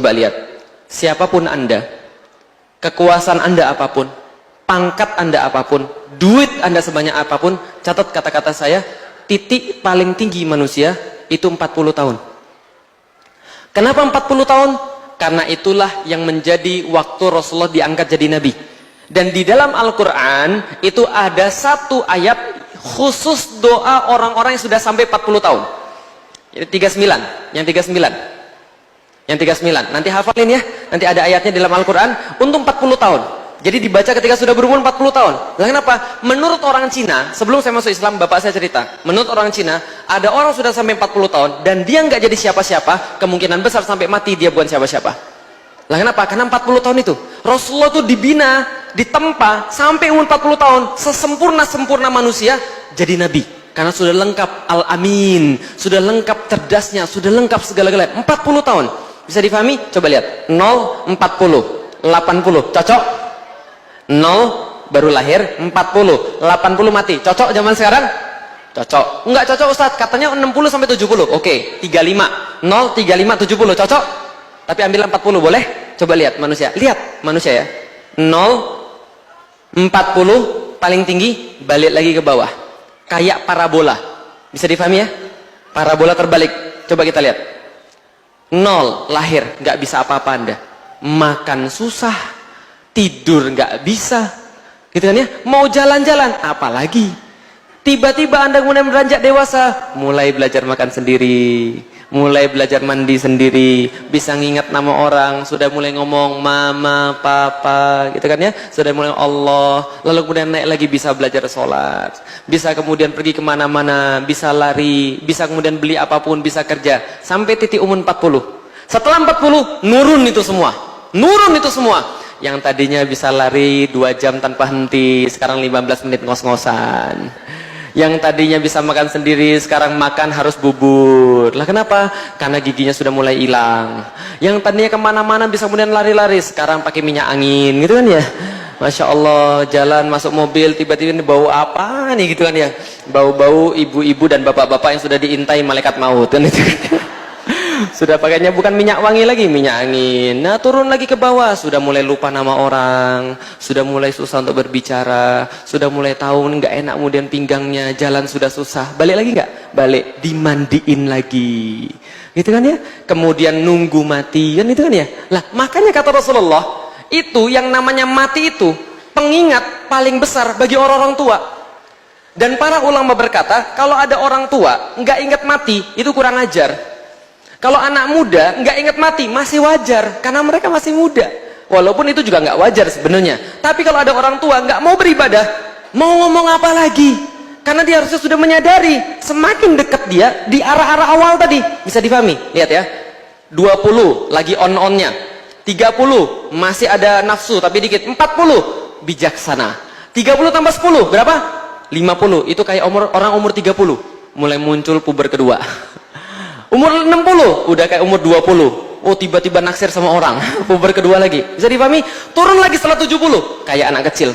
Coba lihat, siapapun Anda, kekuasaan Anda apapun, pangkat Anda apapun, duit Anda sebanyak apapun, catat kata-kata saya, titik paling tinggi manusia itu 40 tahun. Kenapa 40 tahun? Karena itulah yang menjadi waktu Rasulullah diangkat jadi Nabi. Dan di dalam Al-Quran itu ada satu ayat khusus doa orang-orang yang sudah sampai 40 tahun. Yang 39, yang 39. Yang 39, nanti hafalin ya, nanti ada ayatnya dalam Al-Quran untuk 40 tahun. Jadi dibaca ketika sudah berumur 40 tahun. Nah, kenapa? Menurut orang Cina, sebelum saya masuk Islam, bapak saya cerita, menurut orang Cina, ada orang sudah sampai 40 tahun dan dia nggak jadi siapa-siapa, kemungkinan besar sampai mati dia bukan siapa-siapa. Lah kenapa? Karena 40 tahun itu Rasulullah tuh dibina, ditempa sampai umur 40 tahun, sesempurna-sempurna manusia jadi Nabi. Karena sudah lengkap Al-Amin, sudah lengkap cerdasnya, sudah lengkap segala-galanya. 40 tahun. Bisa difahami? Coba lihat. 0, 40, 80. Cocok? 0 baru lahir, 40, 80 mati. Cocok zaman sekarang? Cocok. Enggak cocok Ustaz, katanya 60 sampai 70. Oke, 35. 0, 35, 70. Cocok? Tapi ambil 40 boleh? Coba lihat manusia. Lihat manusia ya. 0, 40 paling tinggi, balik lagi ke bawah. Kayak parabola. Bisa difahami ya? Parabola terbalik. Coba kita lihat. 0 lahir, nggak bisa apa-apa Anda. Makan susah, tidur nggak bisa, gitu kan ya? Mau jalan-jalan, apalagi. Tiba-tiba Anda kemudian beranjak dewasa, mulai belajar makan sendiri, mulai belajar mandi sendiri, bisa ngingat nama orang, sudah mulai ngomong mama, papa, gitu kan ya? Sudah mulai Allah, lalu kemudian naik lagi bisa belajar sholat, bisa kemudian pergi kemana-mana, bisa lari, bisa kemudian beli apapun, bisa kerja, sampai titik umur 40. Setelah 40, nurun itu semua, nurun itu semua. Yang tadinya bisa lari 2 jam tanpa henti, sekarang 15 menit ngos-ngosan. Yang tadinya bisa makan sendiri, sekarang makan harus bubur. Lah kenapa? Karena giginya sudah mulai hilang. Yang tadinya kemana-mana bisa kemudian lari-lari, sekarang pakai minyak angin, gitu kan ya? Masya Allah, jalan masuk mobil, tiba-tiba ini bau apa nih, gitu kan ya? Bau-bau ibu-ibu dan bapak-bapak yang sudah diintai malaikat maut, kan itu. Sudah pakainya bukan minyak wangi lagi, minyak angin. Nah turun lagi ke bawah, sudah mulai lupa nama orang, sudah mulai susah untuk berbicara, sudah mulai tahu nggak enak kemudian pinggangnya, jalan sudah susah. Balik lagi nggak? Balik, dimandiin lagi, gitu kan ya? Kemudian nunggu mati, kan itu kan ya? Lah makanya kata Rasulullah, itu yang namanya mati itu pengingat paling besar bagi orang-orang tua. Dan para ulama berkata, kalau ada orang tua nggak ingat mati, itu kurang ajar. Kalau anak muda nggak ingat mati, masih wajar, karena mereka masih muda. Walaupun itu juga nggak wajar sebenarnya. Tapi kalau ada orang tua nggak mau beribadah, mau ngomong apa lagi? Karena dia harusnya sudah menyadari, semakin dekat dia di arah-arah awal tadi. Bisa difahami? Lihat ya, 20 lagi on-onnya, 30 masih ada nafsu tapi dikit, 40 bijaksana, 30 tambah 10 berapa? 50. Itu kayak orang umur 30 mulai muncul puber kedua. Umur 60 udah kayak umur 20. Oh tiba-tiba naksir sama orang. Puber kedua lagi. Bisa dipahami? Turun lagi setelah 70 kayak anak kecil.